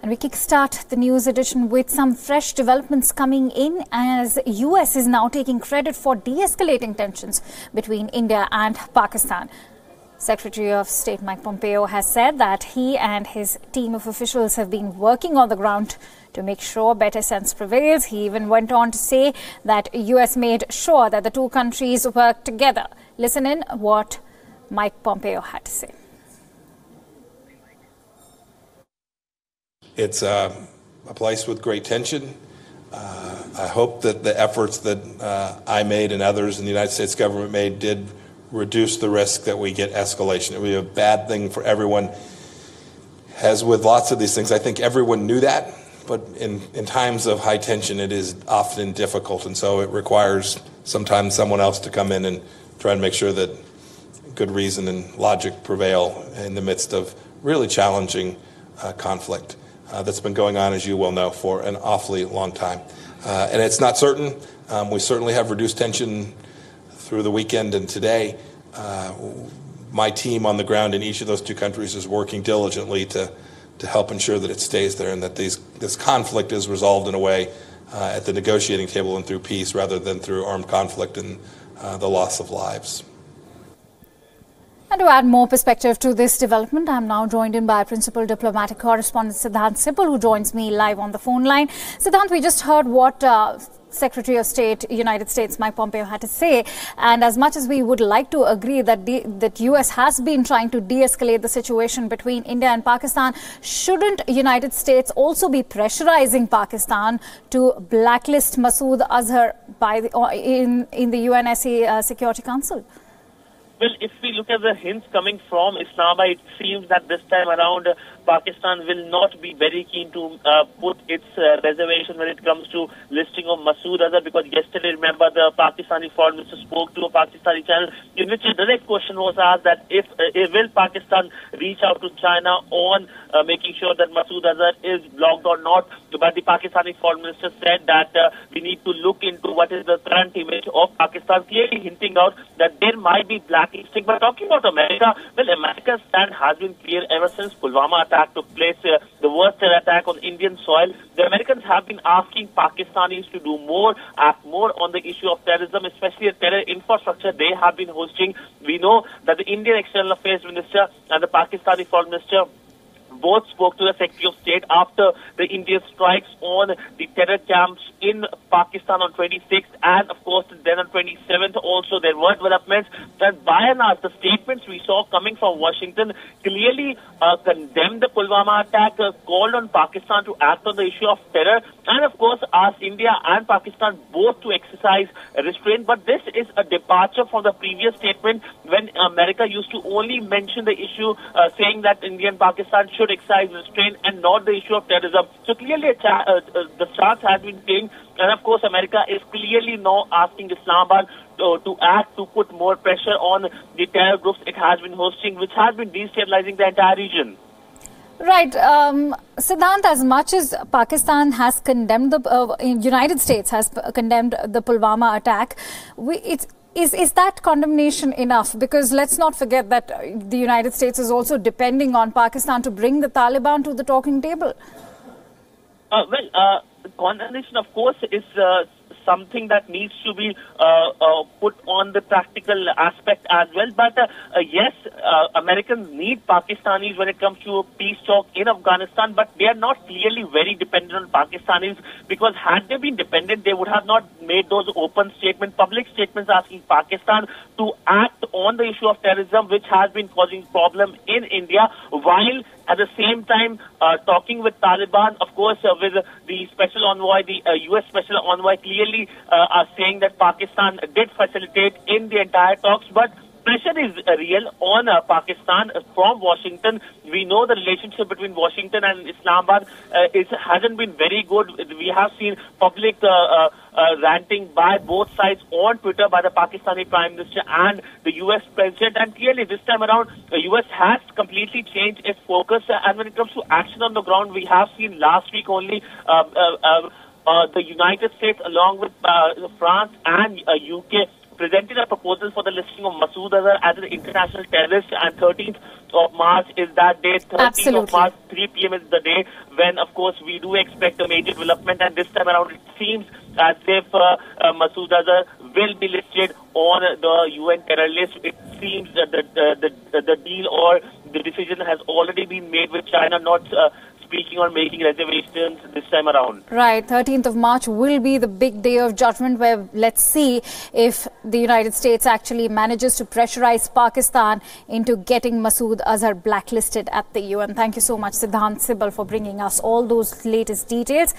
And we kickstart the news edition with some fresh developments coming in as US is now taking credit for de-escalating tensions between India and Pakistan. Secretary of State Mike Pompeo has said that he and his team of officials have been working on the ground to make sure better sense prevails. He even went on to say that US made sure that the two countries work together. Listen in what Mike Pompeo had to say. It's a place with great tension. I hope that the efforts that I made and others in the United States government made did reduce the risk that we get escalation. It would be a bad thing for everyone. As with lots of these things, I think everyone knew that, but in times of high tension, it is often difficult, and so it requires sometimes someone else to come in and try and make sure that good reason and logic prevail in the midst of really challenging conflict that's been going on, as you well know, for an awfully long time. And it's not certain. We certainly have reduced tension through the weekend and today. My team on the ground in each of those two countries is working diligently to help ensure that it stays there and that this conflict is resolved in a way at the negotiating table and through peace rather than through armed conflict and the loss of lives. And to add more perspective to this development, I am now joined in by Principal Diplomatic Correspondent Siddhant Sipal, who joins me live on the phone line. Siddhant, we just heard what Secretary of State, United States, Mike Pompeo had to say. And as much as we would like to agree that that US has been trying to de-escalate the situation between India and Pakistan, shouldn't United States also be pressurizing Pakistan to blacklist Masood Azhar by in the UNSC Security Council? Well, if we look at the hints coming from Islamabad, it seems that this time around Pakistan will not be very keen to put its reservation when it comes to listing of Masood Azhar, because yesterday, remember, the Pakistani foreign minister spoke to a Pakistani channel in which a direct question was asked that if will Pakistan reach out to China on making sure that Masood Azhar is blocked or not. But the Pakistani foreign minister said that we need to look into what is the current image of Pakistan, clearly hinting out that there might be blacklisting. But talking about America, well, America's stand has been clear ever since Pulwama attack took place, the worst terror attack on Indian soil. The Americans have been asking Pakistanis to do more, act more on the issue of terrorism, especially the terror infrastructure they have been hosting. We know that the Indian External Affairs Minister and the Pakistani Foreign Minister both spoke to the Secretary of State after the Indian strikes on the terror camps in Pakistan on 26th, and of course then on 27th also there were developments that by and large the statements we saw coming from Washington clearly condemned the Pulwama attack, called on Pakistan to act on the issue of terror, and of course asked India and Pakistan both to exercise restraint. But this is a departure from the previous statement when America used to only mention the issue saying that India and Pakistan should exercise restraint and not the issue of terrorism. So clearly the stance has been changed, and of course America is clearly now asking Islamabad to act, to put more pressure on the terror groups it has been hosting, which has been destabilizing the entire region. Right. Siddhant, as much as Pakistan has condemned the United States has condemned the Pulwama attack, Is that condemnation enough? Because let's not forget that the United States is also depending on Pakistan to bring the Taliban to the talking table. Condemnation, of course, is something that needs to be put on the practical aspect as well. But yes, Americans need Pakistanis when it comes to peace talk in Afghanistan, but they are not clearly very dependent on Pakistanis, because had they been dependent, they would have not made those open statements, public statements asking Pakistan to act on the issue of terrorism, which has been causing problem in India, while at the same time talking with Taliban, of course, with the special envoy, the U.S. special envoy clearly are saying that Pakistan did facilitate in the entire talks, but pressure is real on Pakistan from Washington. We know the relationship between Washington and Islamabad hasn't been very good. We have seen public ranting by both sides on Twitter by the Pakistani Prime Minister and the U.S. President. And clearly this time around, the U.S. has completely changed its focus. And when it comes to action on the ground, we have seen last week only the United States along with France and UK presented a proposal for the listing of Masood Azhar as an international terrorist, and 13th of March is that day. 13th Absolutely. of March, 3 p.m. is the day when, of course, we do expect a major development. And this time around, it seems as if Masood Azhar will be listed on the UN terror list. It seems that the deal or the decision has already been made with China not speaking or making reservations this time around. Right, 13th of March will be the big day of judgment, where let's see if the United States actually manages to pressurize Pakistan into getting Masood Azhar blacklisted at the UN. Thank you so much, Siddhant Sibal, for bringing us all those latest details.